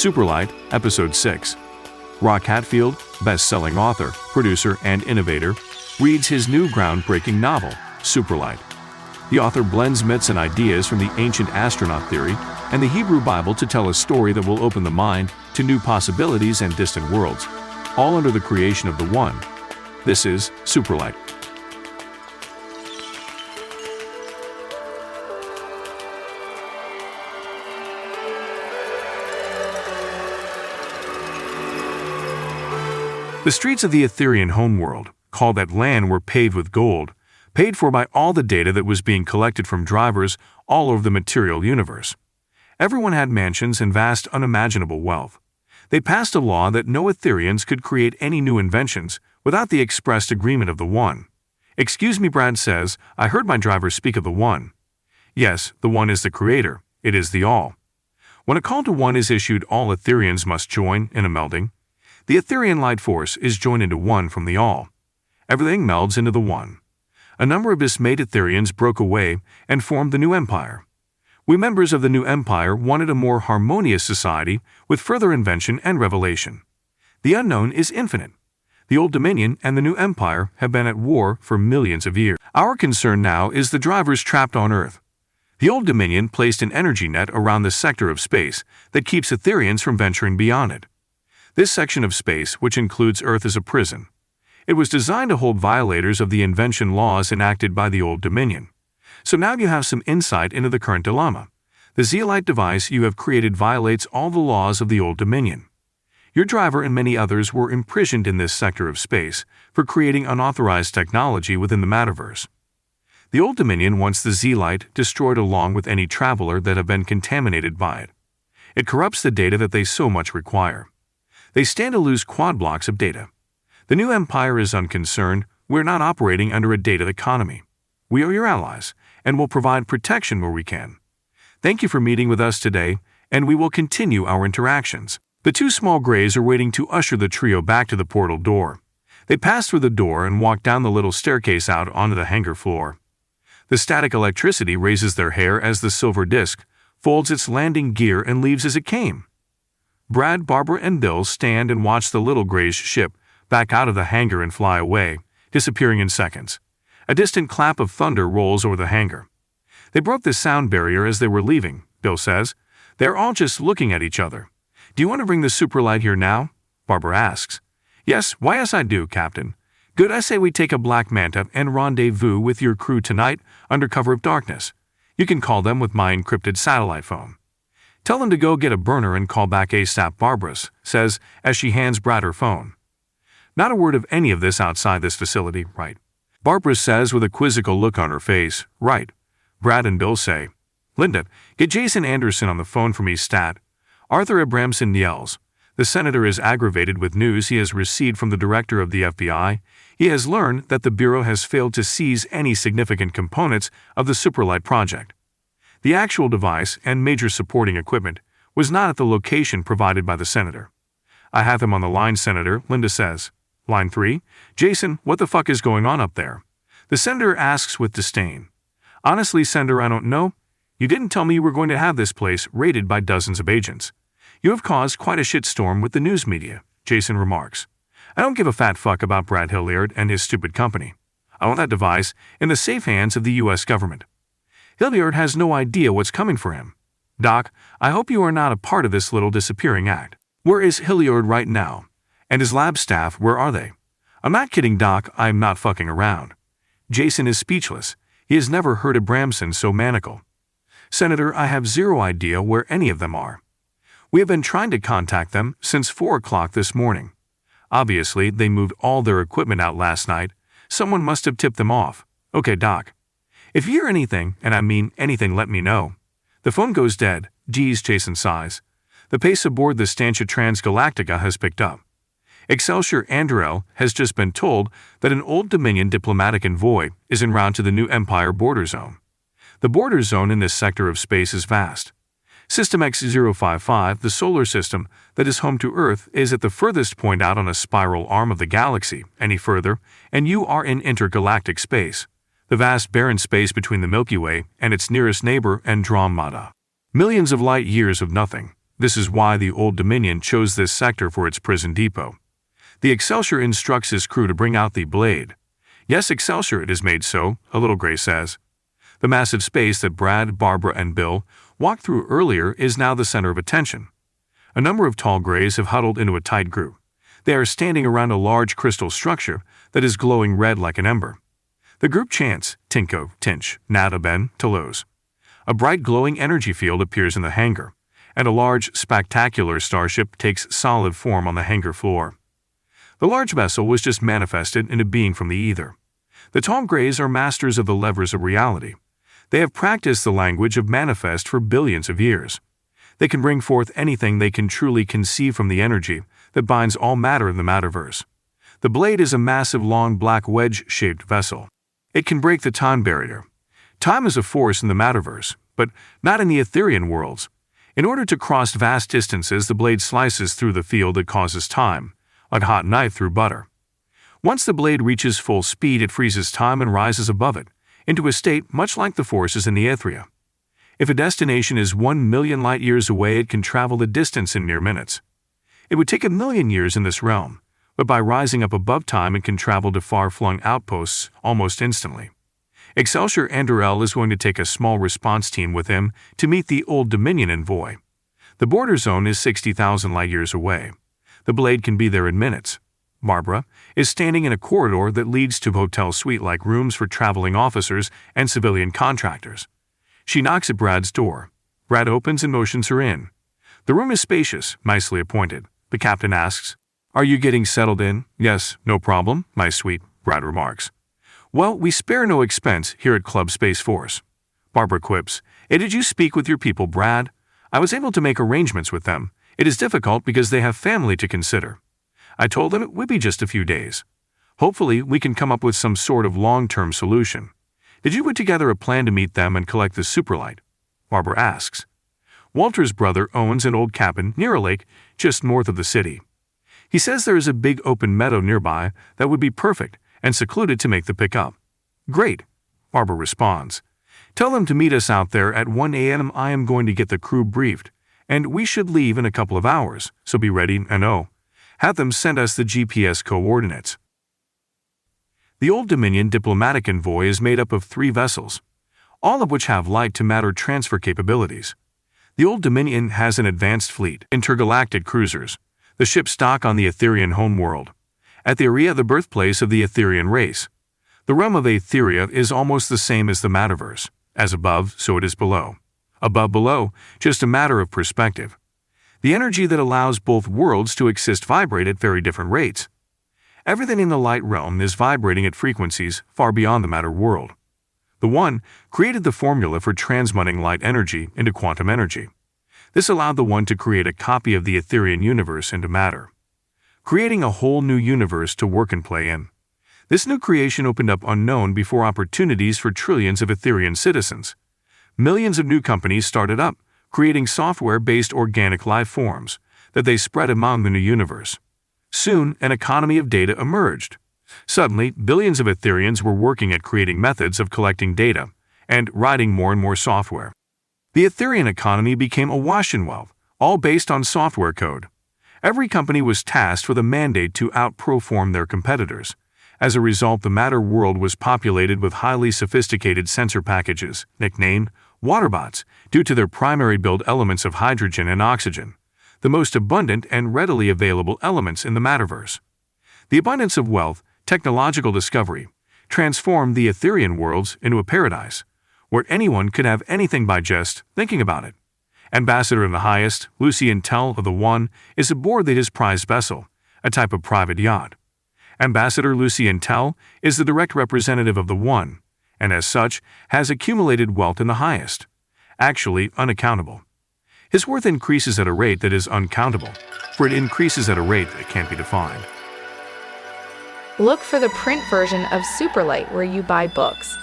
Superlight Episode 6. ROC HATFIELD, best-selling author, producer, and innovator, reads his new groundbreaking novel, Superlight. The author blends myths and ideas from the Ancient Astronaut Theory and the Hebrew Bible to tell a story that will open the mind to new possibilities and distant worlds, all under the creation of the One. This is Superlight. The streets of the Etherean homeworld, called Atlan, were paved with gold, paid for by all the data that was being collected from drivers all over the material universe. Everyone had mansions and vast unimaginable wealth. They passed a law that no Ethereans could create any new inventions without the expressed agreement of the One. "Excuse me," Brad says, "I heard my driver speak of the One." Yes, the One is the creator. It is the All. When a call to One is issued, all Ethereans must join in a melding. The Etherean light force is joined into One from the All. Everything melds into the One. A number of dismayed Ethereans broke away and formed the new empire. We members of the new empire wanted a more harmonious society with further invention and revelation. The unknown is infinite. The old dominion and the new empire have been at war for millions of years. Our concern now is the drivers trapped on Earth. The old dominion placed an energy net around the sector of space that keeps Ethereans from venturing beyond it. This section of space, which includes Earth, is a prison. It was designed to hold violators of the invention laws enacted by the Old Dominion. So now you have some insight into the current dilemma. The Zeolite device you have created violates all the laws of the Old Dominion. Your driver and many others were imprisoned in this sector of space for creating unauthorized technology within the Metaverse. The Old Dominion wants the Zeolite destroyed along with any traveler that have been contaminated by it. It corrupts the data that they so much require. They stand to lose quad blocks of data. The new empire is unconcerned. We're not operating under a data economy. We are your allies, and will provide protection where we can. Thank you for meeting with us today, and we will continue our interactions. The two small grays are waiting to usher the trio back to the portal door. They pass through the door and walk down the little staircase out onto the hangar floor. The static electricity raises their hair as the silver disc folds its landing gear and leaves as it came. Brad, Barbara, and Bill stand and watch the little grayish ship back out of the hangar and fly away, disappearing in seconds. A distant clap of thunder rolls over the hangar. They broke the sound barrier as they were leaving, Bill says. They're all just looking at each other. "Do you want to bring the Superlight here now?" Barbara asks. "Yes, why yes I do, Captain." "Good, I say we take a Black Manta and rendezvous with your crew tonight under cover of darkness. You can call them with my encrypted satellite phone. Tell them to go get a burner and call back ASAP," Barbara says as she hands Brad her phone. "Not a word of any of this outside this facility, right?" Barbara says with a quizzical look on her face. "Right." Brad and Bill say, "Linda, get Jason Anderson on the phone for me stat." Arthur Abramson yells. The senator is aggravated with news he has received from the director of the FBI. He has learned that the Bureau has failed to seize any significant components of the Superlight project. The actual device and major supporting equipment was not at the location provided by the senator. "I have him on the line, Senator," Linda says. Line 3, "Jason, what the fuck is going on up there?" The senator asks with disdain. "Honestly, Senator, I don't know. You didn't tell me you were going to have this place raided by dozens of agents. You have caused quite a shitstorm with the news media," Jason remarks. "I don't give a fat fuck about Brad Hilliard and his stupid company. I want that device in the safe hands of the U.S. government. Hilliard has no idea what's coming for him. Doc, I hope you are not a part of this little disappearing act. Where is Hilliard right now? And his lab staff, where are they? I'm not kidding, Doc, I'm not fucking around." Jason is speechless. He has never heard Abramson so maniacal. "Senator, I have zero idea where any of them are. We have been trying to contact them since 4 o'clock this morning. Obviously, they moved all their equipment out last night. Someone must have tipped them off. Okay, Doc. If you hear anything, and I mean anything, let me know." The phone goes dead. Geez, Jason sighs. The pace aboard the Stantia Transgalactica has picked up. Excelsior Andrel has just been told that an Old Dominion diplomatic envoy is en route to the new Empire border zone. The border zone in this sector of space is vast. System X055, the solar system that is home to Earth, is at the furthest point out on a spiral arm of the galaxy. Any further, and you are in intergalactic space, the vast barren space between the Milky Way and its nearest neighbor Andromeda. Millions of light years of nothing. This is why the Old Dominion chose this sector for its prison depot. The Excelsior instructs his crew to bring out the blade. Yes, Excelsior, it is made so, a little gray says. The massive space that Brad, Barbara, and Bill walked through earlier is now the center of attention. A number of tall grays have huddled into a tight group. They are standing around a large crystal structure that is glowing red like an ember. The group chants, Tinko, Tinch, Nada Ben, Toulouse. A bright glowing energy field appears in the hangar, and a large, spectacular starship takes solid form on the hangar floor. The large vessel was just manifested into being from the ether. The tall grays are masters of the levers of reality. They have practiced the language of manifest for billions of years. They can bring forth anything they can truly conceive from the energy that binds all matter in the matterverse. The blade is a massive long black wedge-shaped vessel. It can break the time barrier. Time is a force in the matterverse, but not in the Etherean worlds. In order to cross vast distances, the blade slices through the field that causes time, like a hot knife through butter. Once the blade reaches full speed, it freezes time and rises above it, into a state much like the forces in the Etheria. If a destination is 1 million light-years away, it can travel the distance in mere minutes. It would take 1 million years in this realm, but by rising up above time it can travel to far-flung outposts almost instantly. Excelsior Andorel is going to take a small response team with him to meet the Old Dominion in Voi. The border zone is 60,000 light-years away. The blade can be there in minutes. Barbara is standing in a corridor that leads to hotel suite-like rooms for traveling officers and civilian contractors. She knocks at Brad's door. Brad opens and motions her in. The room is spacious, nicely appointed. The captain asks, "Are you getting settled in?" "Yes, no problem, my sweet," Brad remarks. "Well, we spare no expense here at Club Space Force." Barbara quips, "Did you speak with your people, Brad?" "I was able to make arrangements with them. It is difficult because they have family to consider. I told them it would be just a few days. Hopefully, we can come up with some sort of long-term solution. Did you put together a plan to meet them and collect the Superlight?" Barbara asks. Walter's brother owns an old cabin near a lake just north of the city. He says there is a big open meadow nearby that would be perfect and secluded to make the pickup. "Great," Barbara responds. "Tell them to meet us out there at 1 a.m. I am going to get the crew briefed, and we should leave in a couple of hours, so be ready and have them send us the GPS coordinates." The Old Dominion diplomatic envoy is made up of 3 vessels, all of which have light-to-matter transfer capabilities. The Old Dominion has an advanced fleet, intergalactic cruisers. The ships dock on the Etherian homeworld, Etheria, the birthplace of the Etherian race. The realm of Etheria is almost the same as the matterverse. As above, so it is below. Above, below, just a matter of perspective. The energy that allows both worlds to exist vibrate at very different rates. Everything in the light realm is vibrating at frequencies far beyond the matter world. The One created the formula for transmuting light energy into quantum energy. This allowed the One to create a copy of the Etherian universe into matter, creating a whole new universe to work and play in. This new creation opened up unknown before opportunities for trillions of Etherian citizens. Millions of new companies started up, creating software-based organic life forms that they spread among the new universe. Soon, an economy of data emerged. Suddenly, billions of Etherians were working at creating methods of collecting data and writing more and more software. The Etherian economy became awash in wealth, all based on software code. Every company was tasked with a mandate to outperform their competitors. As a result, the matter world was populated with highly sophisticated sensor packages, nicknamed waterbots, due to their primary build elements of hydrogen and oxygen, the most abundant and readily available elements in the matterverse. The abundance of wealth, technological discovery, transformed the Etherian worlds into a paradise, where anyone could have anything by just thinking about it. Ambassador in the highest, Lucien Tell of the One, is aboard his prized vessel, a type of private yacht. Ambassador Lucien Tell is the direct representative of the One, and as such, has accumulated wealth in the highest, actually unaccountable. His worth increases at a rate that is uncountable, for it increases at a rate that can't be defined. Look for the print version of Superlight where you buy books.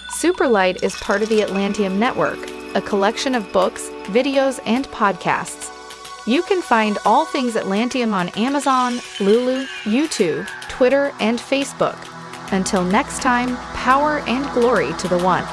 Superlight is part of the Atlantium Network, a collection of books, videos, and podcasts. You can find all things Atlantium on Amazon, Lulu, YouTube, Twitter, and Facebook. Until next time, power and glory to the One.